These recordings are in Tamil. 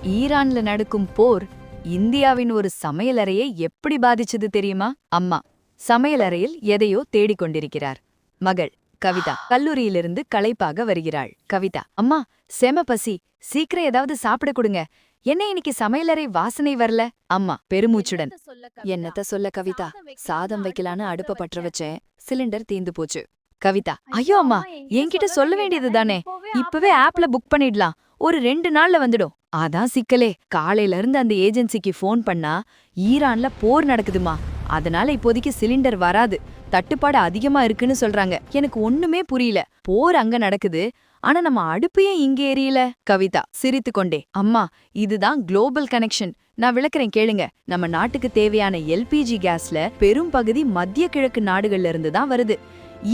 ஈரான்ல நடக்கும் போர் இந்தியாவின் ஒரு சமையலறையை எப்படி பாதிச்சது தெரியுமா? அம்மா சமையலறையில் எதையோ தேடிக் கொண்டிருக்கிறார். மகள் கவிதா கல்லூரியிலிருந்து களைப்பாக வருகிறாள். கவிதா, அம்மா செம பசி, சீக்கிரம் ஏதாவது சாப்பிட கொடுங்க. என்ன இன்னைக்கு சமையலறை வாசனை வரல? அம்மா பெருமூச்சுடன், என்னத்த சொல்ல கவிதா, சாதம் வைக்கலான்னு அடுப்ப பற்ற வச்சேன், சிலிண்டர் தீந்து போச்சு. கவிதா, ஐயோ அம்மா, என்கிட்ட சொல்ல வேண்டியது தானே, இப்பவே ஆப்ல புக் பண்ணிடலாம், ஒரு 2 நாள்ல வந்துடும். அதான் சிக்கலே, காலையில இருந்து அந்த ஏஜென்சிக்கு ஃபோன் பண்ணா ஈரான்ல போர் நடக்குதுமா, அதனால இப்போதைக்கு சிலிண்டர் வராது, தட்டுப்பாடு அதிகமா இருக்குன்னு சொல்றாங்க. எனக்கு ஒண்ணுமே புரியல, போர் அங்க நடக்குது, ஆனா நம்ம அடுப்பையே இங்க எரியல. கவிதா சிரித்து கொண்டே, அம்மா இதுதான் குளோபல் கனெக்ஷன், நான் விளக்குறேன் கேளுங்க. நம்ம நாட்டுக்கு தேவையான எல்பிஜி கேஸ்ல பெரும் பகுதி மத்திய கிழக்கு நாடுகள்ல இருந்து தான் வருது.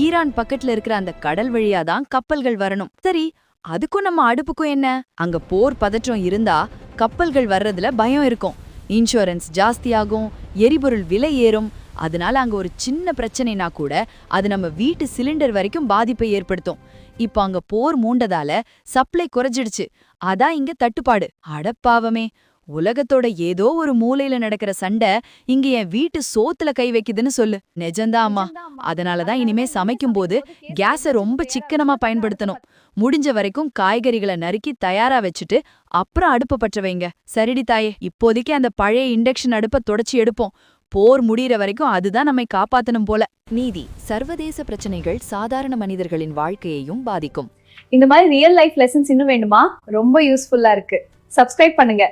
ஈரான் பக்கத்துல இருக்கிற அந்த கடல் வழியா தான் கப்பல்கள் வரணும். சரி, அதுக்கும் நம்ம அடுப்புக்கும் என்ன? அங்க போர் பதற்றம் இருந்தா கப்பல்கள் வர்றதுல பயம் இருக்கும், இன்சூரன்ஸ் ஜாஸ்தியாகும், எரிபொருள் விலை ஏறும். அதனால அங்க ஒரு சின்ன பிரச்சனைனா கூட அது நம்ம வீட்டு சிலிண்டர் வரைக்கும் பாதிப்பை ஏற்படுத்தும். இப்ப அங்க போர் மூண்டதால சப்ளை குறைஞ்சிடுச்சு, அதான் இங்க தட்டுப்பாடு. அடப்பாவமே, உலகத்தோட ஏதோ ஒரு மூலையில நடக்கிற சண்டை இங்க என் வீட்டு சோத்துல கை வைக்குதுன்னு சொல்லு. நிஜம்தான் அம்மா, அதனாலதான் இனிமே சமைக்கும் போது கேஸ ரொம்ப சிக்கனமா பயன்படுத்தணும். முடிஞ்ச வரைக்கும் காய்கறிகளை நறுக்கி தயாரா வச்சுட்டு அப்புறம் அடுப்ப பற்ற வைங்க. சரிடி தாயே, இப்போதைக்கு அந்த பழைய இண்டக்ஷன் அடுப்ப தொடச்சி எடுப்போம். போர் முடிகிற வரைக்கும் அதுதான் நம்மை காப்பாத்தணும் போல. நீதி, சர்வதேச பிரச்சனைகள் சாதாரண மனிதர்களின் வாழ்க்கையையும் பாதிக்கும். இந்த மாதிரி ரியல் லைஃப் லெசன்ஸ் இன்னும் வேண்டுமா? ரொம்ப யூஸ்ஃபுல்லா இருக்கு. சப்ஸ்கிரைப் பண்ணுங்க.